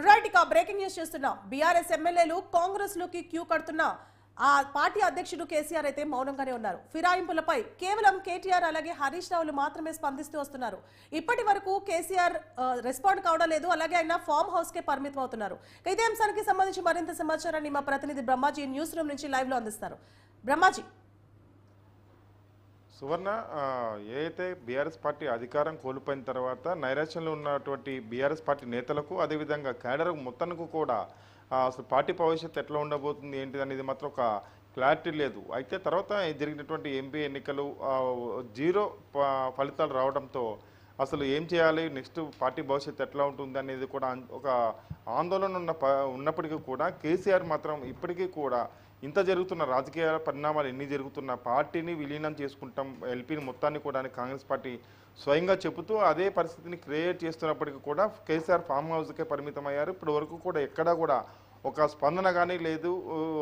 Right ఇక breaking news చూస్తున్నాం. BRS ఎమ్మెల్యేలు కాంగ్రెస్ లోకి క్యూ కడుతున్న ఆ పార్టీ అధ్యక్షుడు కేసీఆర్ అయితే మౌనంగానే ఉన్నారు. ఫిరాయింపులపై కేవలం కేటీఆర్ అలాగే హరీష్ రావులు మాత్రమే స్పందిస్తూ వస్తున్నారు. ఇప్పటి వరకు కేసీఆర్ రెస్పాండ్ కావడం లేదు. అలాగే ఆయన ఫామ్ హౌస్ కే పరిమితం అవుతున్నారు. ఇదే అంశానికి సంబంధించి మరింత సమాచారాన్ని మా ప్రతినిధి బ్రహ్మాజీ న్యూస్ రూమ్ నుంచి లైవ్ లో అందిస్తారు. బ్రహ్మాజీ. సువర్ణ, ఏదైతే బీఆర్ఎస్ పార్టీ అధికారం కోల్పోయిన తర్వాత నైరాశ్యంలో ఉన్నటువంటి బీఆర్ఎస్ పార్టీ నేతలకు అదేవిధంగా కేడర్ మొత్తానికి కూడా అసలు పార్టీ భవిష్యత్తు ఎట్లా ఉండబోతుంది ఏంటిది అనేది మాత్రం ఒక క్లారిటీ లేదు. అయితే తర్వాత జరిగినటువంటి ఎంపీ ఎన్నికలు జీరో ఫలితాలు రావడంతో అసలు ఏం చేయాలి, నెక్స్ట్ పార్టీ భవిష్యత్తు ఎట్లా ఉంటుంది అనేది కూడా ఒక ఆందోళన ఉన్నప్పటికీ కూడా కేసీఆర్ మాత్రం ఇప్పటికీ కూడా ఇంత జరుగుతున్న రాజకీయ పరిణామాలు ఎన్ని జరుగుతున్న పార్టీని విలీనం చేసుకుంటాం, ఎల్పీని మొత్తాన్ని కూడా కాంగ్రెస్ పార్టీ స్వయంగా చెబుతూ అదే పరిస్థితిని క్రియేట్ చేస్తున్నప్పటికీ కూడా కేసీఆర్ ఫామ్ హౌస్కే పరిమితం అయ్యారు. ఇప్పటి వరకు కూడా ఎక్కడా కూడా ఒక స్పందన కానీ లేదు,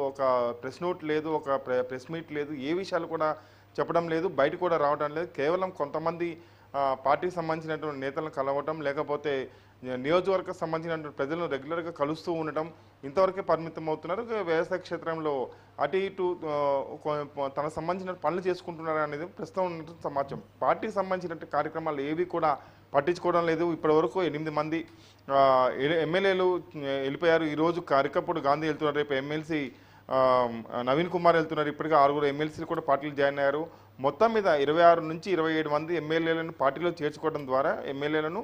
ఒక ప్రెస్ నోట్ లేదు, ఒక ప్రెస్ మీట్ లేదు, ఏ విషయాలు కూడా చెప్పడం లేదు, బయట కూడా రావడం లేదు. కేవలం కొంతమంది పార్టీకి సంబంధించినటువంటి నేతలను కలవటం, లేకపోతే నియోజకవర్గం సంబంధించినటువంటి ప్రజలను రెగ్యులర్గా కలుస్తూ ఉండటం, ఇంతవరకే పరిమితం అవుతున్నారు. వ్యవసాయ క్షేత్రంలో అటు ఇటు తనకు సంబంధించిన పనులు చేసుకుంటున్నారు అనేది ప్రస్తుతం ఉన్నటువంటి సమాచారం. పార్టీకి సంబంధించిన కార్యక్రమాలు ఏవి కూడా పట్టించుకోవడం లేదు. ఇప్పటి వరకు 8 మంది ఎమ్మెల్యేలు వెళ్ళిపోయారు. ఈరోజు కరికప్పుడు గాంధీ వెళ్తున్నారు, రేపు ఎమ్మెల్సీ నవీన్ కుమార్ వెళ్తున్నారు. ఇప్పటికే 6 ఎమ్మెల్సీలు కూడా పార్టీలు జాయిన్ అయ్యారు. మొత్తం మీద 26 నుంచి 27 మంది ఎమ్మెల్యేలను పార్టీలో చేర్చుకోవడం ద్వారా ఎమ్మెల్యేలను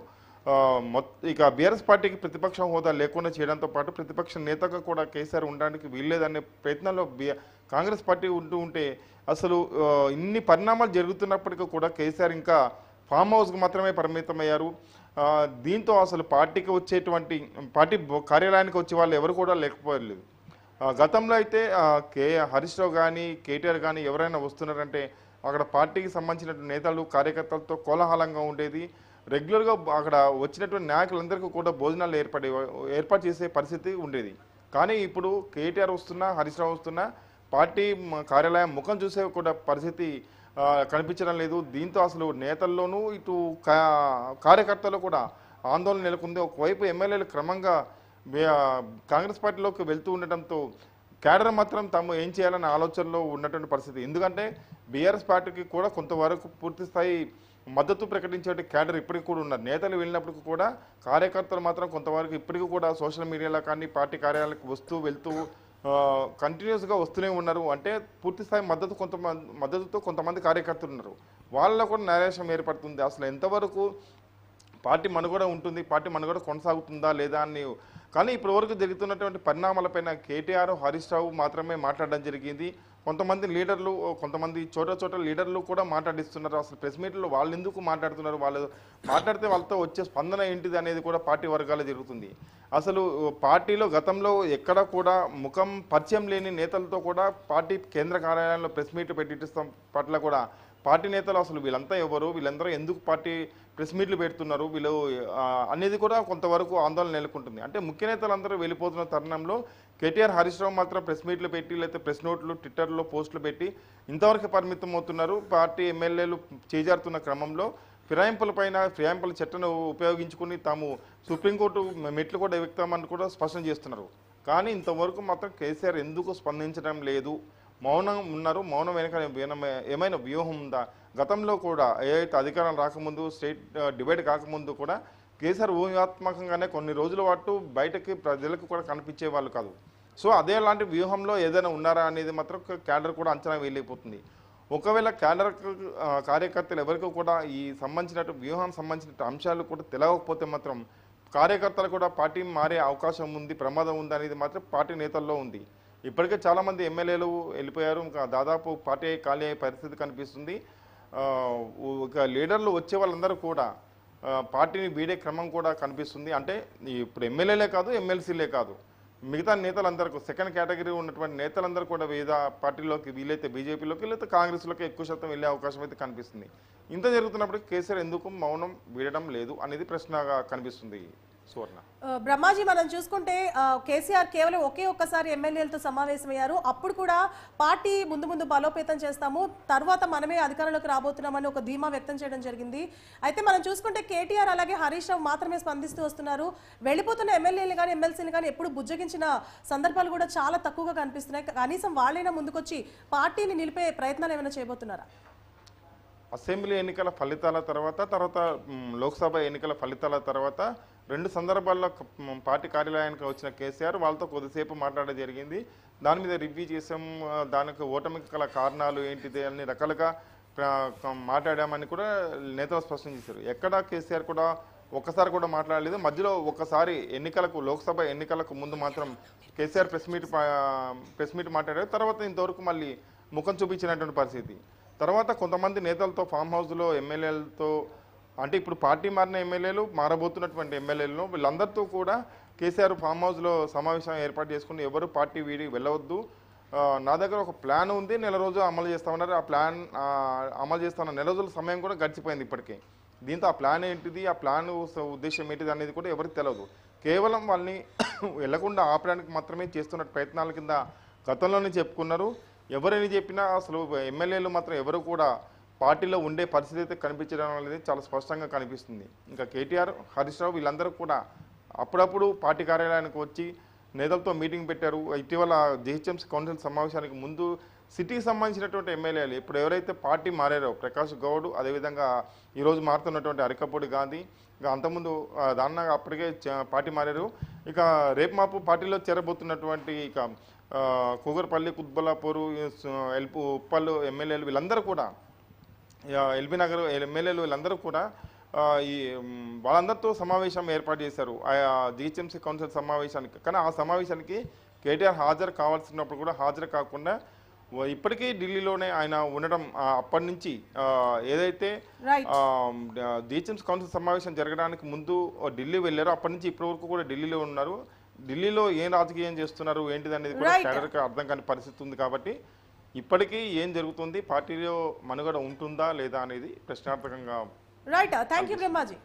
ఇక బీఆర్ఎస్ పార్టీకి ప్రతిపక్ష హోదా లేకుండా చేయడంతో పాటు ప్రతిపక్ష నేతగా కూడా కేసీఆర్ ఉండడానికి వీల్లేదనే ప్రయత్నంలో కాంగ్రెస్ పార్టీ ఉంటే అసలు ఇన్ని పరిణామాలు జరుగుతున్నప్పటికీ కూడా కేసీఆర్ ఇంకా ఫామ్ హౌస్కి మాత్రమే పరిమితమయ్యారు. దీంతో అసలు పార్టీకి వచ్చేటువంటి పార్టీ కార్యాలయానికి వచ్చే వాళ్ళు ఎవరు కూడా లేకపోలేదు. గతంలో అయితే హరీష్ రావు కానీ కేటీఆర్ కానీ ఎవరైనా వస్తున్నారంటే అక్కడ పార్టీకి సంబంధించిన నేతలు కార్యకర్తలతో కోలాహలంగా ఉండేది. రెగ్యులర్గా అక్కడ వచ్చినటువంటి నాయకులందరికీ కూడా భోజనాలు ఏర్పాటు చేసే పరిస్థితి ఉండేది. కానీ ఇప్పుడు కేటీఆర్ వస్తున్నా, హరీష్ రావు వస్తున్నా పార్టీ కార్యాలయం ముఖం చూసే కూడా పరిస్థితి కనిపించడం లేదు. దీంతో అసలు నేతల్లోనూ ఇటు కార్యకర్తలు కూడా ఆందోళన నెలకొంది. ఒకవైపు ఎమ్మెల్యేలు క్రమంగా కాంగ్రెస్ పార్టీలోకి వెళ్తూ ఉండటంతో కేడర్ మాత్రం తాము ఏం చేయాలనే ఆలోచనలో ఉన్నటువంటి పరిస్థితి. ఎందుకంటే బీఆర్ఎస్ పార్టీకి కూడా కొంతవరకు పూర్తి స్థాయి మద్దతు ప్రకటించే కేడర్ ఇప్పటికి కూడా ఉన్నారు. నేతలు వెళ్ళినప్పటికీ కూడా కార్యకర్తలు మాత్రం కొంతవరకు ఇప్పటికీ కూడా సోషల్ మీడియాలో కానీ పార్టీ కార్యాలయాలకు వస్తూ వెళ్తూ కంటిన్యూస్గా వస్తూనే ఉన్నారు. అంటే పూర్తి స్థాయి మద్దతుతో కొంతమంది కార్యకర్తలు ఉన్నారు. వాళ్ళలో కూడా నైరాశ్యం ఏర్పడుతుంది. అసలు ఎంతవరకు పార్టీ మనుగడ ఉంటుంది, పార్టీ మనుగడ కొనసాగుతుందా లేదా అని. కానీ ఇప్పటివరకు జరుగుతున్నటువంటి పరిణామాలపైన కేటీఆర్, హరీష్ రావు మాత్రమే మాట్లాడడం జరిగింది. కొంతమంది లీడర్లు, కొంతమంది చోట లీడర్లు కూడా మాట్లాడిస్తున్నారు. అసలు ప్రెస్ మీట్లో వాళ్ళు ఎందుకు మాట్లాడుతున్నారు, వాళ్ళు మాట్లాడితే వాళ్ళతో వచ్చే స్పందన ఏంటిది అనేది కూడా పార్టీ వర్గాలు జరుగుతుంది. అసలు పార్టీలో గతంలో ఎక్కడ కూడా ముఖం పరిచయం లేని నేతలతో కూడా పార్టీ కేంద్ర కార్యాలయంలో ప్రెస్ మీట్లు పెట్టిస్తాం పట్ల కూడా పార్టీ నేతలు అసలు వీళ్ళంతా ఎవరు, వీళ్ళందరూ ఎందుకు పార్టీ ప్రెస్ మీట్లు పెడుతున్నారు వీళ్ళు అనేది కూడా కొంతవరకు ఆందోళన నెలకొంటుంది. అంటే ముఖ్య నేతలందరూ వెళ్ళిపోతున్న తరుణంలో కేటీఆర్, హరీష్ రావు మాత్రం ప్రెస్ మీట్లు పెట్టి లేకపోతే ప్రెస్ నోట్లు ట్విట్టర్లో పోస్టులు పెట్టి ఇంతవరకు పరిమితం అవుతున్నారు. పార్టీ ఎమ్మెల్యేలు చేజారుతున్న క్రమంలో ఫిరాయింపుల చట్టాన్ని ఉపయోగించుకుని తాము సుప్రీంకోర్టు మెట్లు కూడా ఎక్కుతామని కూడా స్పష్టం చేస్తున్నారు. కానీ ఇంతవరకు మాత్రం కేసీఆర్ ఎందుకు స్పందించడం లేదు, మౌనం ఉన్నారు. మౌనం వెనక ఏమైనా వ్యూహం ఉందా? గతంలో కూడా ఏదైతే అధికారం రాకముందు, స్టేట్ డిబేట్ కాకముందు కూడా కేసీఆర్ ఊహాత్మకంగానే కొన్ని రోజుల పాటు బయటకి ప్రజలకు కూడా కనిపించే వాళ్ళు కాదు. సో అదే లాంటి వ్యూహంలో ఏదైనా ఉన్నారా అనేది మాత్రం క్యాడర్ కూడా అంచనా వేయలేకపోతుంది. ఒకవేళ క్యాడర్ కార్యకర్తలు ఎవరికి కూడా ఈ సంబంధించిన వ్యూహానికి సంబంధించిన అంశాలు కూడా తెలియకపోతే మాత్రం కార్యకర్తలు కూడా పార్టీ మారే అవకాశం ఉంది, ప్రమాదం ఉంది అనేది మాత్రం పార్టీ నేతల్లో ఉంది. ఇప్పటికే చాలామంది ఎమ్మెల్యేలు వెళ్ళిపోయారు. ఇంకా దాదాపు పార్టీ ఖాళీ అయ్యే పరిస్థితి కనిపిస్తుంది. ఒక లీడర్లు వచ్చే వాళ్ళందరూ కూడా పార్టీని వీడే క్రమం కూడా కనిపిస్తుంది. అంటే ఇప్పుడు ఎమ్మెల్యేలే కాదు, ఎమ్మెల్సీలే కాదు, మిగతా నేతలందరికీ సెకండ్ కేటగిరీ ఉన్నటువంటి నేతలందరూ కూడా వివిధ పార్టీలోకి, వీలైతే బీజేపీలోకి లేకపోతే కాంగ్రెస్లోకి ఎక్కువ శాతం వెళ్ళే అవకాశం అయితే కనిపిస్తుంది. ఇంత జరుగుతున్నప్పుడు కేసీఆర్ ఎందుకు మౌనం వీడడం లేదు అనేది ప్రశ్నగా కనిపిస్తుంది. సువర్ణ. బ్రహ్మాజీ, మనం చూసుకుంటే కేసీఆర్ కేవలం ఒక్కసారి ఎమ్మెల్యేలతో సమావేశమయ్యారు. అప్పుడు కూడా పార్టీ ముందు బలోపేతం చేస్తాము, తర్వాత మనమే అధికారంలోకి రాబోతున్నామని ఒక ధీమా వ్యక్తం చేయడం జరిగింది. అయితే మనం చూసుకుంటే కేటీఆర్ అలాగే హరీష్ రావు మాత్రమే స్పందిస్తూ వస్తున్నారు. వెళ్ళిపోతున్న ఎమ్మెల్యేలు కానీ ఎమ్మెల్సీలు కానీ ఎప్పుడు బుజ్జగించిన సందర్భాలు కూడా చాలా తక్కువగా కనిపిస్తున్నాయి. కనీసం వాళ్ళైనా ముందుకొచ్చి పార్టీని నిలిపే ప్రయత్నాలు ఏమైనా చేయబోతున్నారా? అసెంబ్లీ ఎన్నికల ఫలితాల తర్వాత లోక్సభ ఎన్నికల ఫలితాల తర్వాత 2 సందర్భాల్లో పార్టీ కార్యాలయానికి వచ్చిన కేసీఆర్ వాళ్ళతో కొద్దిసేపు మాట్లాడడం జరిగింది. దాని మీద రివ్యూ చేసాం, దానికి ఓటమికి గల కారణాలు ఏంటిది అన్ని రకాలుగా మాట్లాడామని కూడా నేతలు స్పష్టం చేశారు. ఎక్కడా కేసీఆర్ కూడా ఒక్కసారి కూడా మాట్లాడలేదు. మధ్యలో ఒకసారి లోక్సభ ఎన్నికలకు ముందు మాత్రం కేసీఆర్ ప్రెస్ మీట్ మాట్లాడారు. తర్వాత ఇంతవరకు మళ్ళీ ముఖం చూపించినటువంటి పరిస్థితి. తర్వాత కొంతమంది నేతలతో ఫామ్ హౌస్లో ఎమ్మెల్యేలతో, అంటే ఇప్పుడు పార్టీ మారిన ఎమ్మెల్యేలు, మారబోతున్నటువంటి ఎమ్మెల్యేలను వీళ్ళందరితో కూడా కేసీఆర్ ఫామ్ హౌస్లో సమావేశం ఏర్పాటు చేసుకుని ఎవరు పార్టీ వీడి వెళ్ళవద్దు, నా దగ్గర ఒక ప్లాన్ ఉంది, నెల రోజులు అమలు చేస్తామన్నారు. ఆ ప్లాన్ అమలు చేస్తామన్న నెల రోజుల సమయం కూడా గడిచిపోయింది ఇప్పటికే. దీంతో ఆ ప్లాన్ ఏంటిది, ఆ ప్లాన్ ఉద్దేశం ఏంటిది అనేది కూడా ఎవరికి తెలియదు. కేవలం వాళ్ళని వెళ్లకుండా ఆపడానికి మాత్రమే చేస్తున్న ప్రయత్నాల కింద గతంలోనే చెప్పుకున్నారు. ఎవరైనా చెప్పినా అసలు ఎమ్మెల్యేలు మాత్రం ఎవరు కూడా పార్టీలో ఉండే పరిస్థితి అయితే కనిపించడం అనేది చాలా స్పష్టంగా కనిపిస్తుంది. ఇంకా కేటీఆర్, హరీష్ రావు వీళ్ళందరూ కూడా అప్పుడప్పుడు పార్టీ కార్యాలయానికి వచ్చి నేతలతో మీటింగ్ పెట్టారు. ఇటీవల జిహెచ్ఎంసీ కౌన్సిల్ సమావేశానికి ముందు సిటీకి సంబంధించినటువంటి ఎమ్మెల్యేలు ఇప్పుడు ఎవరైతే పార్టీ మారారో ప్రకాష్ గౌడ్, అదేవిధంగా ఈరోజు మారుతున్నటువంటి అరికపూడి గాంధీ, ఇంకా అంతకుముందు దాన్న అప్పటికే పార్టీ మారారు. ఇక రేపు మాపు పార్టీలో చేరబోతున్నటువంటి ఇక కూగర్పల్లి, కుత్బుల్లాపూర్, ఉప్పల్ ఎమ్మెల్యేలు వీళ్ళందరూ కూడా, ఎల్బీ నగర్ ఎమ్మెల్యేలు వీళ్ళందరూ కూడా వాళ్ళందరితో సమావేశం ఏర్పాటు చేశారు జిహెచ్ఎంసీ కౌన్సిల్ సమావేశానికి. కానీ ఆ సమావేశానికి కేటీఆర్ హాజరు కావాల్సినప్పుడు కూడా హాజరు కాకుండా ఇప్పటికీ ఢిల్లీలోనే ఆయన ఉండడం, అప్పటి నుంచి ఏదైతే జిహెచ్ఎంసీ కౌన్సిల్ సమావేశం జరగడానికి ముందు ఢిల్లీ వెళ్ళారో అప్పటి నుంచి ఇప్పటి వరకు కూడా ఢిల్లీలో ఉన్నారు. ఢిల్లీలో ఏం రాజకీయం చేస్తున్నారు ఏంటిది అనేది కూడా కేడర్కి అర్థం కాని పరిస్థితి ఉంది. కాబట్టి ఇప్పటికీ ఏం జరుగుతుంది, పార్టీలో మనుగడ ఉంటుందా లేదా అనేది ప్రశ్నార్థకంగా. Right, thank you Brahmaji.